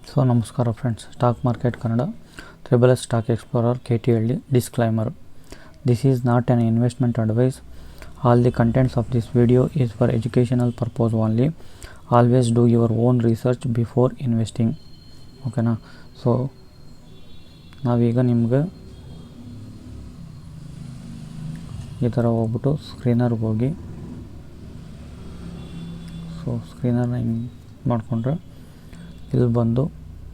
So namaskara friends, stock market Kannada, Triple S Stock Explorer KTLD. Disclaimer: this is not an investment advice. All the contents of this video is for educational purpose only. Always do your own research before investing. ಓಕೆನಾ. So ನಾವೀಗ ನಿಮ್ಗೆ ಈ ಥರ ಹೋಗ್ಬಿಟ್ಟು ಸ್ಕ್ರೀನರ್ಗೆ ಹೋಗಿ, so ಸ್ಕ್ರೀನರ್ನ ಹಿಂಗೆ ಮಾಡಿಕೊಂಡ್ರೆ ಇಲ್ಲಿ ಬಂದು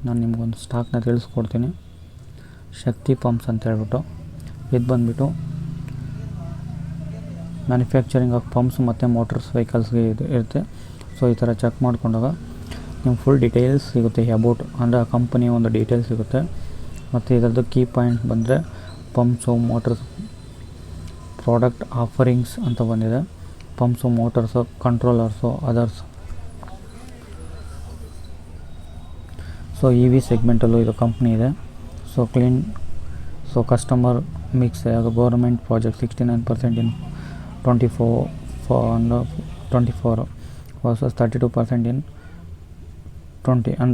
ನಾನು ನಿಮ್ಗೊಂದು ಸ್ಟಾಕ್ನ ತಿಳಿಸ್ಕೊಡ್ತೀನಿ. ಶಕ್ತಿ ಪಂಪ್ಸ್ ಅಂತ ಹೇಳ್ಬಿಟ್ಟು ಇದು ಬಂದುಬಿಟ್ಟು ಮ್ಯಾನುಫ್ಯಾಕ್ಚರಿಂಗ್ ಆಫ್ ಪಂಪ್ಸ್ ಮತ್ತು ಮೋಟರ್ಸ್ ವೆಹಿಕಲ್ಸ್ಗೆ ಇದು ಇರುತ್ತೆ. ಸೊ ಈ ಥರ ಚೆಕ್ ಮಾಡ್ಕೊಂಡಾಗ ನಿಮ್ಗೆ ಫುಲ್ ಡೀಟೇಲ್ಸ್ ಸಿಗುತ್ತೆ. ಅಬೌಟ್ ಅಂದರೆ ಆ ಕಂಪನಿಯ ಒಂದು ಡೀಟೇಲ್ಸ್ ಸಿಗುತ್ತೆ. ಮತ್ತು ಇದರದ್ದು ಕೀ ಪಾಯಿಂಟ್ ಬಂದರೆ ಪಂಪ್ಸು, ಮೋಟರ್ಸ್, ಪ್ರಾಡಕ್ಟ್ ಆಫರಿಂಗ್ಸ್ ಅಂತ ಬಂದಿದೆ. Pumps, motors, controllers, others. So E V ಸೆಗ್ಮೆಂಟಲ್ಲೂ ಇದು ಕಂಪ್ನಿ ಇದೆ. So clean, so customer mix ಯಾವುದು government project 69% in 24 versus 32% in 20. And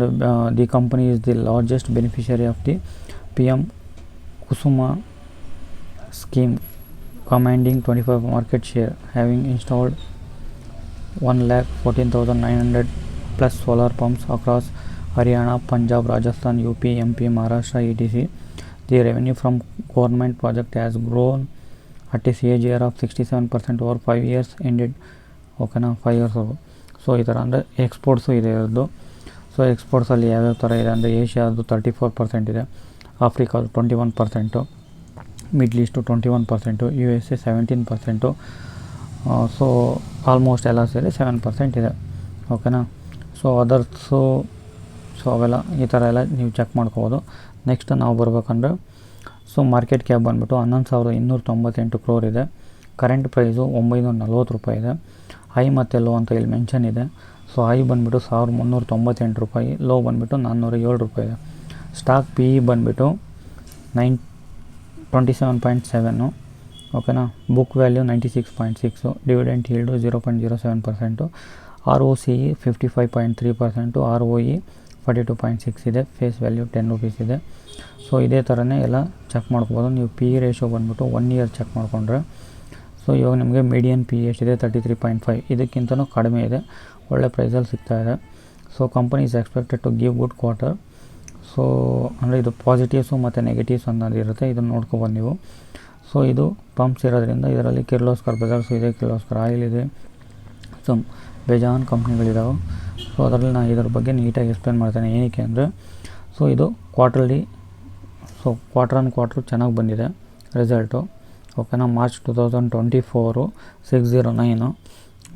the company is the largest beneficiary of the PM Kusuma scheme, commanding 25% market share, having installed 1,14,900 plus solar pumps across Haryana, Punjab, Rajasthan, UP, MP, Maharashtra, etc. The revenue from government project has grown at a CAGR of 67% over 5 years ended. ಓಕೆನಾ, 5 years ago. So ಈ ಥರ ಅಂದರೆ exports ಇದೆ ಇರೋದು. So ಎಕ್ಸ್ಪೋರ್ಟ್ಸಲ್ಲಿ ಯಾವ್ಯಾವ ಥರ ಇದೆ ಅಂದರೆ ಏಷ್ಯಾದು 34% ಇದೆ, ಆಫ್ರಿಕಾದು 21%, middle is to 21%, USA 17%. So almost ಎಲ್ಲ ಸೇರಿ 7% ಇದೆ. ಓಕೆನಾ. ಸೊ ಅದರ್ಸು, ಸೊ ಅವೆಲ್ಲ ಈ ಥರ ಎಲ್ಲ ನೀವು ಚೆಕ್ ಮಾಡ್ಕೋಬೋದು. ನೆಕ್ಸ್ಟ್ ನಾವು ಬರ್ಬೇಕಂದ್ರೆ, ಸೊ ಮಾರ್ಕೆಟ್ ಕ್ಯಾಪ್ ಬಂದುಬಿಟ್ಟು 11,298 crore ಇದೆ. ಕರೆಂಟ್ ಪ್ರೈಸು 940 ರೂಪಾಯಿ ಇದೆ. ಹೈ ಮತ್ತು ಲೋ ಅಂತ ಇಲ್ಲಿ ಮೆನ್ಷನ್ ಇದೆ. ಸೊ ಹೈ ಬಂದುಬಿಟ್ಟು 1,398 ರೂಪಾಯಿ, ಲೋ ಬಂದುಬಿಟ್ಟು 407 ರೂಪಾಯಿ ಇದೆ. ಸ್ಟಾಕ್ ಪಿ ಇ ಬಂದುಬಿಟ್ಟು 27.7. ಓಕೆನಾ. Book value 96.6. Dividend yield 0.07%. ROCE 55.3%. ROE 42.6 ಇದೆ. ಫೇಸ್ ವ್ಯಾಲ್ಯೂ 10 ರೂಪೀಸ್ ಇದೆ. ಸೊ ಇದೇ ಥರನೇ ಎಲ್ಲ ಚೆಕ್ ಮಾಡ್ಕೋಬೋದು. ನೀವು ಪಿ ಇ ರೇಷೋ ಬಂದುಬಿಟ್ಟು 1 year ಚೆಕ್ ಮಾಡಿಕೊಂಡ್ರೆ, ಸೊ ಇವಾಗ ನಿಮಗೆ ಮೀಡಿಯನ್ ಪಿ ಎಷ್ಟಿದೆ 33.5. ಇದಕ್ಕಿಂತಲೂ ಕಡಿಮೆ ಇದೆ, ಒಳ್ಳೆ ಪ್ರೈಸಲ್ಲಿ ಸಿಗ್ತಾಯಿದೆ. So company is expected to give good quarter. So ಅಂದರೆ ಇದು ಪಾಸಿಟಿವ್ಸು ಮತ್ತು ನೆಗೆಟಿವ್ಸ್ ಅನ್ನೋದು ಇರುತ್ತೆ, ಇದನ್ನು ನೋಡ್ಕೊಬೋದು ನೀವು. ಸೊ ಇದು ಪಂಪ್ಸ್ ಇರೋದ್ರಿಂದ ಇದರಲ್ಲಿ ಕಿರ್ಲೋಸ್ಕರ್ ಬ್ರದರ್ಸು ಇದೆ, ಕಿರ್ಲೋಸ್ಕರ್ ಆಯಿಲ್ ಇದೆ, ಸೊ ಬೇಜಾನ್ ಕಂಪ್ನಿಗಳಿದ್ದಾವೆ. ಸೊ ಅದರಲ್ಲಿ ನಾನು ಇದ್ರ ಬಗ್ಗೆ ನೀಟಾಗಿ ಎಕ್ಸ್ಪ್ಲೇನ್ ಮಾಡ್ತೇನೆ. ಏನಕ್ಕೆ ಅಂದರೆ, ಸೊ ಇದು quarterly, so quarter on quarter ಚೆನ್ನಾಗಿ ಬಂದಿದೆ ರಿಸಲ್ಟು. ಓಕೆನಾ. ಮಾರ್ಚ್ 2024 609,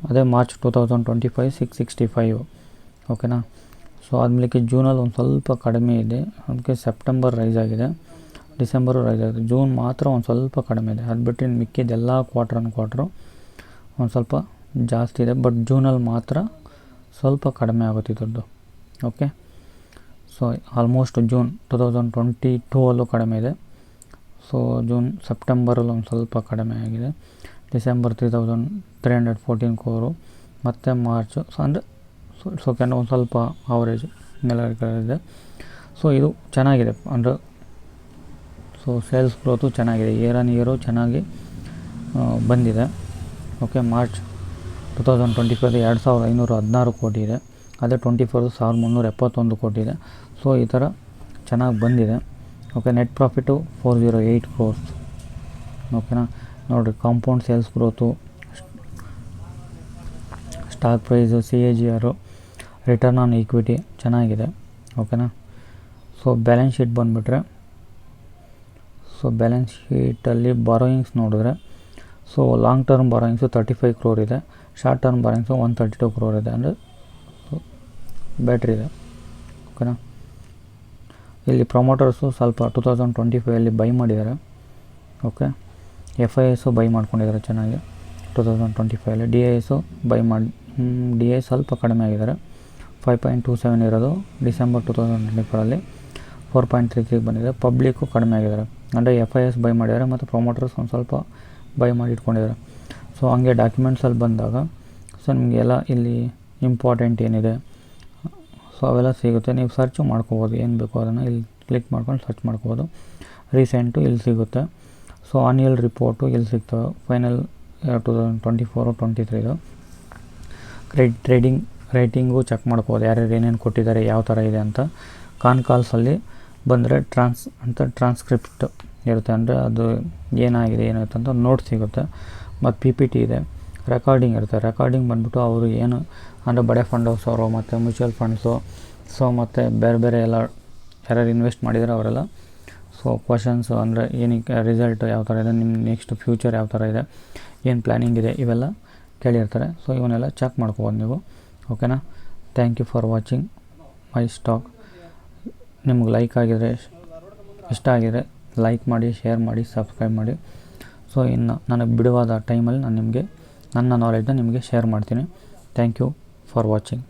ಅದೇ ಮಾರ್ಚ್ 2025 665. ಓಕೆನಾ. ಸೊ ಆದಮೇಲೆ ಜೂನಲ್ಲಿ ಒಂದು ಸ್ವಲ್ಪ ಕಡಿಮೆ ಇದೆ, ಅದಕ್ಕೆ ಸೆಪ್ಟೆಂಬರ್ ರೈಸ್ ಆಗಿದೆ, ಡಿಸೆಂಬರು ರೈಸ್ ಆಗಿದೆ, ಜೂನ್ ಮಾತ್ರ ಒಂದು ಸ್ವಲ್ಪ ಕಡಿಮೆ ಇದೆ. ಅದು ಬಿಟ್ಟು ಮಿಕ್ಕಿದ್ದೆಲ್ಲ ಕ್ವಾರ್ಟರ್ ಆನ್ ಕ್ವಾರ್ಟ್ರು ಒಂದು ಸ್ವಲ್ಪ ಜಾಸ್ತಿ ಇದೆ. ಬಟ್ ಜೂನಲ್ಲಿ ಮಾತ್ರ ಸ್ವಲ್ಪ ಕಡಿಮೆ ಆಗುತ್ತೆ ಇದ್ರದ್ದು. ಓಕೆ. ಸೊ ಆಲ್ಮೋಸ್ಟ್ ಜೂನ್ 2022 ಕಡಿಮೆ ಇದೆ. ಸೊ ಸೆಪ್ಟೆಂಬರಲ್ಲಿ ಒಂದು ಸ್ವಲ್ಪ ಕಡಿಮೆ ಆಗಿದೆ. ಡಿಸೆಂಬರ್ 3,314 crore, ಮತ್ತು ಮಾರ್ಚು ಸೊ ಅಂದರೆ ಸೊ ಒಂದು ಸ್ವಲ್ಪ ಅವರೇಜ್ ಮೇಲೆ ಇದೆ. ಸೊ ಇದು ಚೆನ್ನಾಗಿದೆ ಅಂದರೆ, ಸೊ ಸೇಲ್ಸ್ ಗ್ರೋತು ಚೆನ್ನಾಗಿದೆ, ಇಯರ್ ಆನ್ ಇಯರು ಚೆನ್ನಾಗಿ ಬಂದಿದೆ. ಓಕೆ. ಮಾರ್ಚ್ 2025 2,516 ಕೋಟಿ ಇದೆ. ಅದೇ 24 1,371 ಕೋಟಿ ಇದೆ. ಸೊ ಈ ಥರ ಚೆನ್ನಾಗಿ ಬಂದಿದೆ. ಓಕೆ. Net profit 408 crore. ಓಕೆನಾ. ನೋಡಿರಿ, compound sales growth, stock price, CAGR, return on equity ಚೆನ್ನಾಗಿದೆ. ಓಕೆನಾ. ಸೊ ಬ್ಯಾಲೆನ್ಸ್ ಶೀಟ್ ಬಂದುಬಿಟ್ರೆ, ಸೊ ಬ್ಯಾಲೆನ್ಸ್ ಶೀಟಲ್ಲಿ ಬಾರೋಯಿಂಗ್ಸ್ ನೋಡಿದ್ರೆ, ಸೊ ಲಾಂಗ್ ಟರ್ಮ್ ಬಾರೋಯಿಂಗ್ಸು 35 crore ಇದೆ, ಶಾರ್ಟ್ ಟರ್ಮ್ ಬಾರೋಯಿಂಗ್ಸು 132 crore ಇದೆ. ಅಂದರೆ ಬ್ಯಾಟ್ರಿ ಇದೆ. ಓಕೆನಾ. ಇಲ್ಲಿ ಪ್ರಮೋಟರ್ಸು ಸ್ವಲ್ಪ 2025 ಬೈ ಮಾಡಿದ್ದಾರೆ. ಓಕೆ. FIS ಬೈ ಮಾಡ್ಕೊಂಡಿದ್ದಾರೆ ಚೆನ್ನಾಗಿ 2025. DIS ಬೈ ಮಾಡಿ, DI ಸ್ವಲ್ಪ ಕಡಿಮೆ ಆಗಿದ್ದಾರೆ, 5.27 ಇರೋದು ಡಿಸೆಂಬರ್ 2024 4.33 ಬಂದಿದೆ. ಪಬ್ಲಿಕ್ಕು ಕಡಿಮೆ ಆಗಿದ್ದಾರೆ, ಅಂದರೆ FIS ಬೈ ಮಾಡಿದ್ದಾರೆ ಮತ್ತು ಪ್ರಮೋಟರ್ಸ್ ಒಂದು ಸ್ವಲ್ಪ ಬೈ ಮಾಡಿ ಇಟ್ಕೊಂಡಿದ್ದಾರೆ. ಸೊ ಹಂಗೆ ಡಾಕ್ಯುಮೆಂಟ್ಸಲ್ಲಿ ಬಂದಾಗ, ಸೊ ನಿಮಗೆಲ್ಲ ಇಲ್ಲಿ ಇಂಪಾರ್ಟೆಂಟ್ ಏನಿದೆ, ಸೊ ಅವೆಲ್ಲ ಸಿಗುತ್ತೆ. ನೀವು ಸರ್ಚು ಮಾಡ್ಕೋಬೋದು, ಏನು ಬೇಕೋ ಅದನ್ನು ಇಲ್ಲಿ ಕ್ಲಿಕ್ ಮಾಡ್ಕೊಂಡು ಸರ್ಚ್ ಮಾಡ್ಕೋಬೋದು. ರೀಸೆಂಟು ಇಲ್ಲಿ ಸಿಗುತ್ತೆ. ಸೊ ಆನ್ಯಲ್ ರಿಪೋರ್ಟು ಇಲ್ಲಿ ಸಿಗ್ತವೆ. ಫೈನಲ್ 2024-23 ಟ್ರೇಡಿಂಗ್ ರೇಟಿಂಗು ಚೆಕ್ ಮಾಡ್ಕೋಬೋದು, ಯಾರ್ಯಾರು ಏನೇನು ಕೊಟ್ಟಿದ್ದಾರೆ, ಯಾವ ಥರ ಇದೆ ಅಂತ. ಕಾಲ್ಸಲ್ಲಿ ಬಂದರೆ ಟ್ರಾನ್ಸ್ಕ್ರಿಪ್ಟ್ ಇರುತ್ತೆ, ಅಂದರೆ ಅದು ಏನಾಗಿದೆ ಏನಾಗುತ್ತೆ ಅಂತ ನೋಟ್ ಸಿಗುತ್ತೆ. ಮತ್ತು PPT ಇದೆ, ರೆಕಾರ್ಡಿಂಗ್ ಇರುತ್ತೆ. ರೆಕಾರ್ಡಿಂಗ್ ಬಂದ್ಬಿಟ್ಟು ಅವರು ಏನು ಅಂದರೆ ಬಡೆ ಫಂಡ್ ಹೌಸ್ ಅವರು ಮತ್ತು ಮ್ಯೂಚುವಲ್ ಫಂಡ್ಸು, ಸೊ ಮತ್ತು ಬೇರೆ ಎಲ್ಲ ಯಾರ್ಯಾರು ಇನ್ವೆಸ್ಟ್ ಮಾಡಿದರೆ ಅವರೆಲ್ಲ, ಸೊ ಕ್ವಶನ್ಸು ಅಂದರೆ ಏನಕ್ಕೆ ರಿಸಲ್ಟ್ ಯಾವ ಥರ ಇದೆ, ನಿಮ್ಮ ನೆಕ್ಸ್ಟ್ ಫ್ಯೂಚರ್ ಯಾವ ಥರ ಇದೆ, ಏನು ಪ್ಲ್ಯಾನಿಂಗ್ ಇದೆ, ಇವೆಲ್ಲ ಕೇಳಿರ್ತಾರೆ. ಸೊ ಇವನ್ನೆಲ್ಲ ಚೆಕ್ ಮಾಡ್ಕೋಬೋದು ನೀವು. ಓಕೆನಾ. Thank you for watching my stock. ನಿಮ್ಗೆ ಲೈಕ್ ಆಗಿದರೆ, ಇಷ್ಟ ಆಗಿದರೆ ಲೈಕ್ ಮಾಡಿ, ಶೇರ್ ಮಾಡಿ, ಸಬ್ಸ್ಕ್ರೈಬ್ ಮಾಡಿ. ಸೊ ಇನ್ನು ನನಗೆ ಬಿಡುವಾದ ಟೈಮಲ್ಲಿ ನಾನು ನಿಮಗೆ ನನ್ನ ನಾಲೆಡ್ನ ನಿಮಗೆ ಶೇರ್ ಮಾಡ್ತೀನಿ. Thank you for watching.